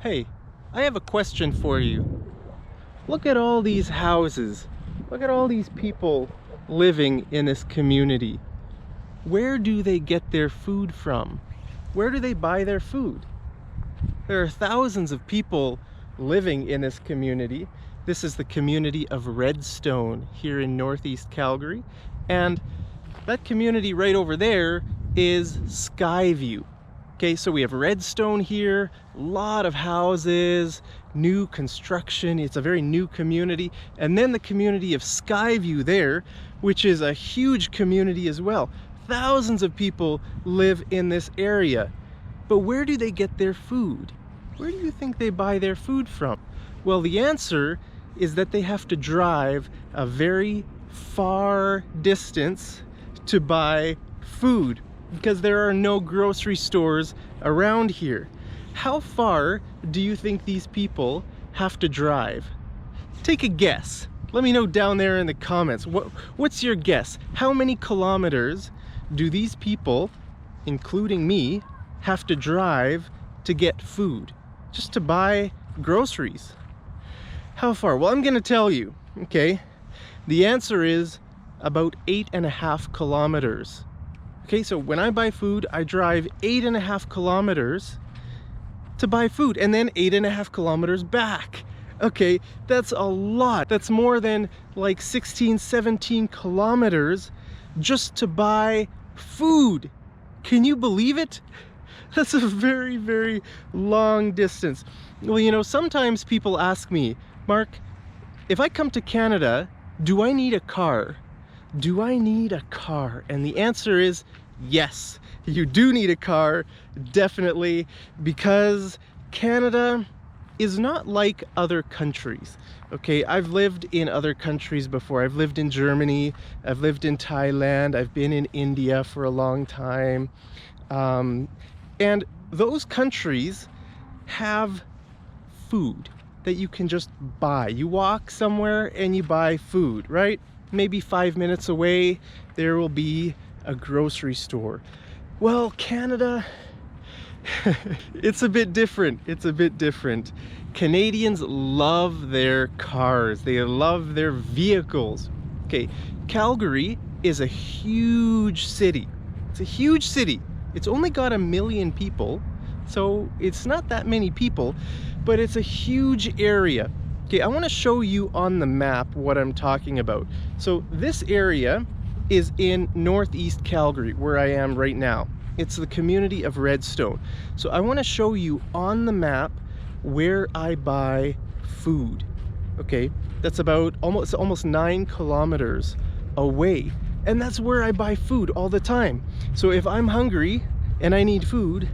Hey, I have a question for you. Look at all these houses. Look at all these people living in this community. Where do they get their food from? Where do they buy their food? There are thousands of people living in this community. This is the community of Redstone here in Northeast Calgary. And that community right over there is Sky View. Okay, so we have Redstone here, a lot of houses, new construction. It's a very new community. And then the community of Sky View there, which is a huge community as well. Thousands of people live in this area. But where do they get their food? Where do you think they buy their food from? Well, the answer is that they have to drive a very far distance to buy food, because there are no grocery stores around here. How far do you think these people have to drive? Take a guess. Let me know down there in the comments. What's your guess? How many kilometers do these people, including me, have to drive to get food? Just to buy groceries? How far? Well, I'm gonna tell you, okay? The answer is about 8.5 kilometers. Okay, so when I buy food, I drive 8.5 kilometers to buy food, and then 8.5 kilometers back. Okay, that's a lot. That's more than like 16, 17 kilometers just to buy food. Can you believe it? That's a very, very long distance. Well, you know, sometimes people ask me, Mark, if I come to Canada, do I need a car? Do I need a car? And the answer is yes, you do need a car, definitely, because Canada is not like other countries. Okay, I've lived in other countries before. I've lived in Germany, I've lived in Thailand, I've been in India for a long time. And those countries have food that you can just buy. You walk somewhere and you buy food, right? Maybe 5 minutes away, there will be a grocery store. Well, Canada, it's a bit different. It's a bit different. Canadians love their cars. They love their vehicles. Okay, Calgary is a huge city. It's a huge city. It's only got 1 million people, so it's not that many people, but it's a huge area. Okay, I want to show you on the map what I'm talking about. So this area is in Northeast Calgary, where I am right now. It's the community of Redstone. So I want to show you on the map where I buy food. Okay, that's about almost 9 kilometers away. And that's where I buy food all the time. So if I'm hungry and I need food,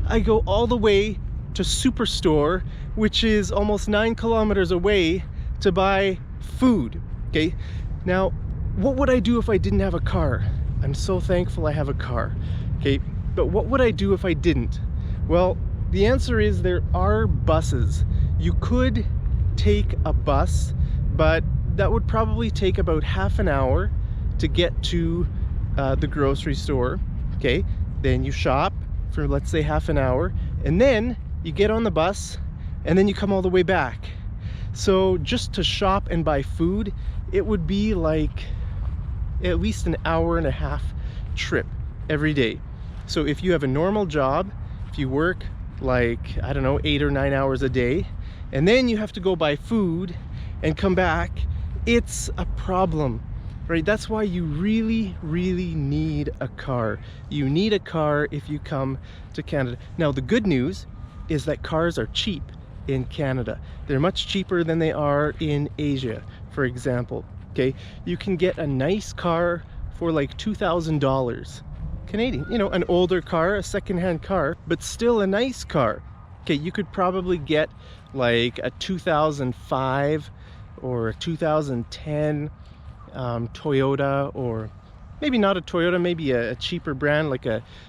I go all the way to Superstore, which is almost 9 kilometers away, to buy food. Okay, now what would I do if I didn't have a car? I'm so thankful I have a car. Okay, but what would I do if I didn't? Well, the answer is there are buses. You could take a bus, but that would probably take about half an hour to get to the grocery store. Okay, then you shop for, let's say, half an hour, and then you get on the bus, and then you come all the way back. So just to shop and buy food, it would be like at least an hour-and-a-half trip every day. So if you have a normal job, if you work like, I don't know, 8 or 9 hours a day, and then you have to go buy food and come back, it's a problem, right? That's why you really, really need a car. You need a car if you come to Canada. Now, the good news is that cars are cheap in Canada. They're much cheaper than they are in Asia, for example. Okay, you can get a nice car for like $2,000 Canadian. You know, an older car, a second-hand car, but still a nice car. Okay, you could probably get like a 2005 or a 2010 Toyota, or maybe not a Toyota, maybe a cheaper brand. Like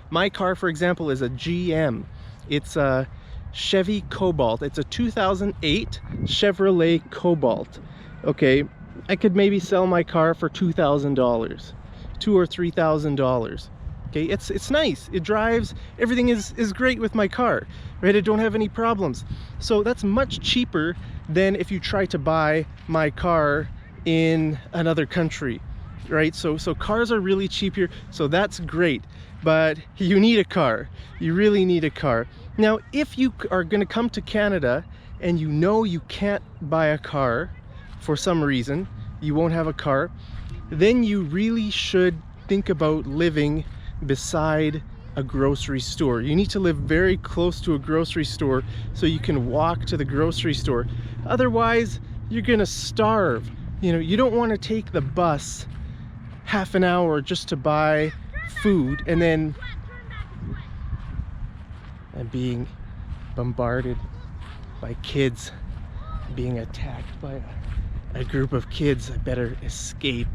my car, for example, is a GM. It's a Chevy Cobalt. It's a 2008 Chevrolet Cobalt. Okay, I could maybe sell my car for $2,000, $2,000 or $3,000. Okay, it's nice, it drives, everything is great with my car, right? I don't have any problems. So that's much cheaper than if you try to buy my car in another country, right? So cars are really cheap here, so that's great. But you need a car, you really need a car. Now, if you are going to come to Canada and you know you can't buy a car for some reason, you won't have a car, then you really should think about living beside a grocery store. You need to live very close to a grocery store so you can walk to the grocery store. Otherwise, you're gonna starve. You know, you don't want to take the bus half an hour just to buy food, and then I'm being bombarded by kids, being attacked by a group of kids. I better escape.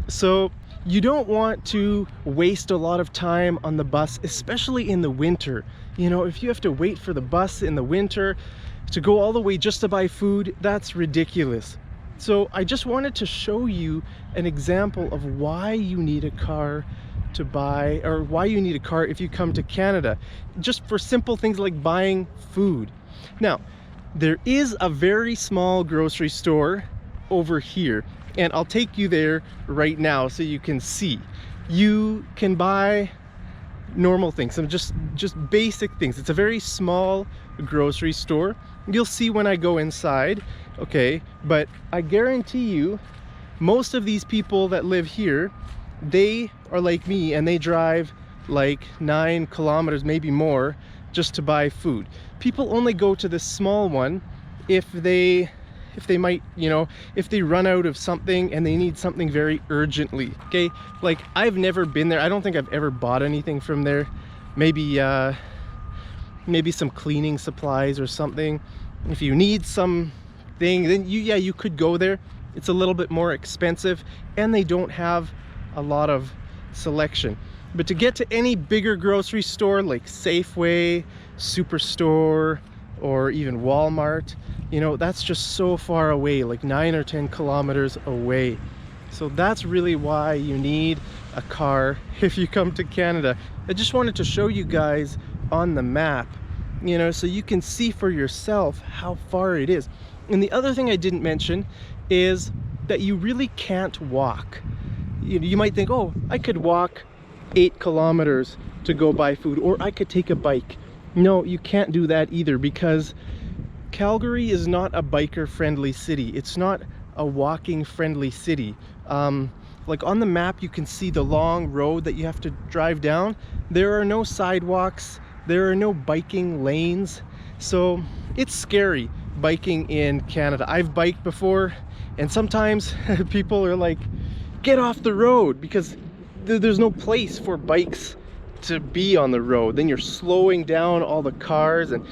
So you don't want to waste a lot of time on the bus, especially in the winter. You know, if you have to wait for the bus in the winter to go all the way just to buy food, that's ridiculous. So I just wanted to show you an example of why you need a car to buy, or why you need a car if you come to Canada, just for simple things like buying food. Now, there is a very small grocery store over here, and I'll take you there right now so you can see. You can buy normal things, some just basic things. It's a very small grocery store. You'll see when I go inside, okay? But I guarantee you, most of these people that live here, they are like me and they drive like 9 kilometers, maybe more, just to buy food. People only go to this small one if they might, you know, if they run out of something and they need something very urgently. Okay, like I've never been there. I don't think I've ever bought anything from there. Maybe maybe some cleaning supplies or something. If you need something, then you could go there. It's a little bit more expensive and they don't have a lot of selection. But to get to any bigger grocery store like Safeway, Superstore, or even Walmart, you know, that's just so far away, like 9 or 10 kilometers away. So that's really why you need a car if you come to Canada. I just wanted to show you guys on the map, you know, so you can see for yourself how far it is. And the other thing I didn't mention is that you really can't walk. You might think, oh, I could walk 8 kilometers to go buy food, or I could take a bike. No, you can't do that either, because Calgary is not a biker friendly city. It's not a walking friendly city. Like on the map you can see the long road that you have to drive down. There are no sidewalks, there are no biking lanes, so it's scary biking in Canada. I've biked before, and sometimes people are like, get off the road, because there's no place for bikes to be on the road. Then you're slowing down all the cars and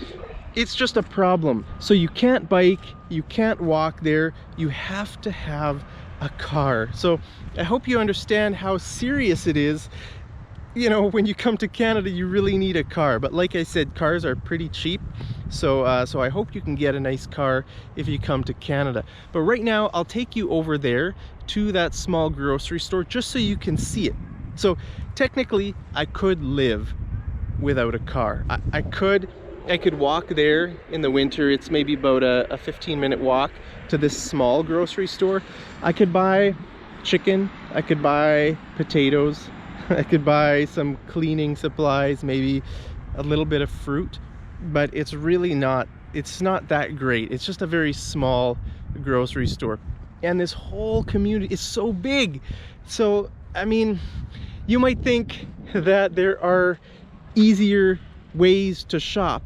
it's just a problem. So you can't bike, you can't walk there, you have to have a car. So I hope you understand how serious it is. You know, when you come to Canada, you really need a car. But like I said, cars are pretty cheap. So I hope you can get a nice car if you come to Canada. But right now, I'll take you over there to that small grocery store just so you can see it. So technically, I could live without a car. I could walk there in the winter. It's maybe about a 15-minute walk to this small grocery store. I could buy chicken, I could buy potatoes, I could buy some cleaning supplies, maybe a little bit of fruit, but it's really not, it's not that great. It's just a very small grocery store. And this whole community is so big. So, I mean, you might think that there are easier ways to shop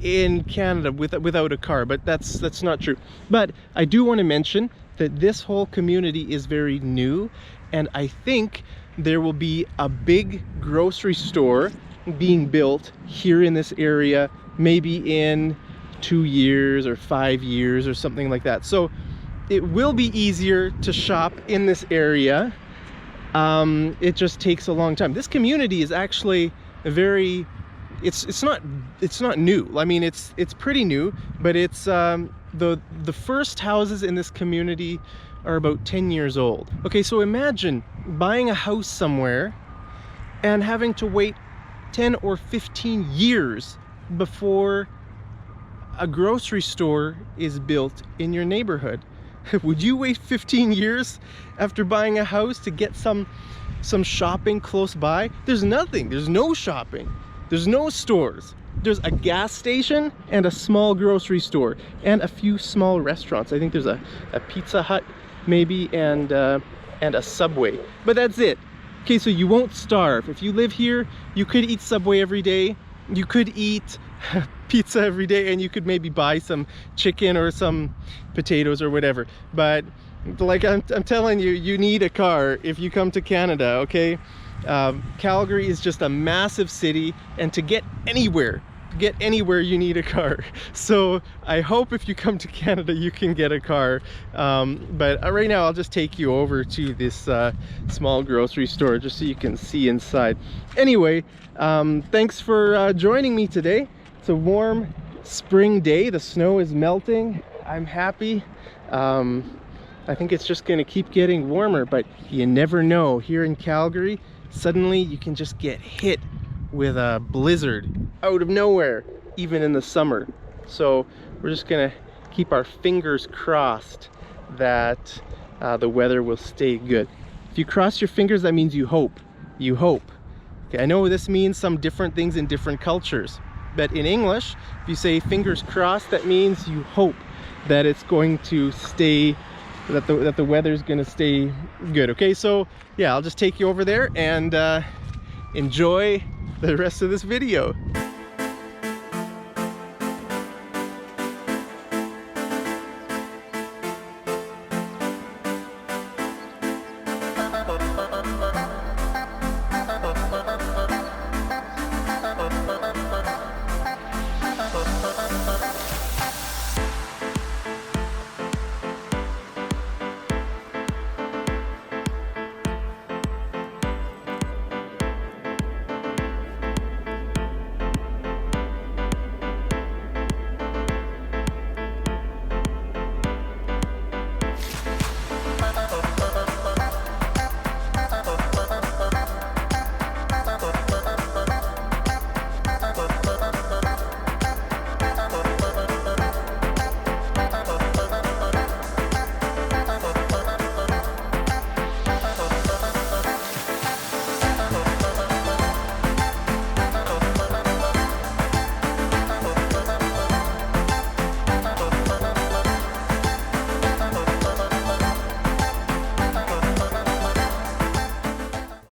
in Canada without a car, but that's not true. But I do want to mention that this whole community is very new, and I think there will be a big grocery store being built here in this area, maybe in 2 years or 5 years or something like that. So it will be easier to shop in this area. It just takes a long time. This community is actually very, it's not new. I mean, it's pretty new, but it's the first houses in this community are about 10 years old. Okay, so imagine buying a house somewhere and having to wait 10 or 15 years before a grocery store is built in your neighborhood. Would you wait 15 years after buying a house to get some shopping close by? There's nothing. There's no shopping. There's no stores. There's a gas station and a small grocery store and a few small restaurants. I think there's a Pizza Hut maybe and a Subway, but that's it. Okay, so you won't starve. If you live here, you could eat Subway every day. You could eat pizza every day, and you could maybe buy some chicken or some potatoes or whatever. But like I'm telling you, you need a car if you come to Canada, okay? Calgary is just a massive city, and to get anywhere you need a car. So I hope if you come to Canada you can get a car, but right now I'll just take you over to this small grocery store just so you can see inside. Anyway, thanks for joining me today. It's a warm spring day. The snow is melting. I'm happy. I think it's just gonna keep getting warmer, but you never know. Here in Calgary, suddenly you can just get hit with a blizzard out of nowhere, even in the summer. So we're just gonna keep our fingers crossed that the weather will stay good. If you cross your fingers, that means you hope. You hope. Okay, I know this means some different things in different cultures, but in English, if you say fingers crossed, that means you hope that it's going to stay, that the weather's gonna stay good. Okay, so yeah, I'll just take you over there and enjoy the rest of this video.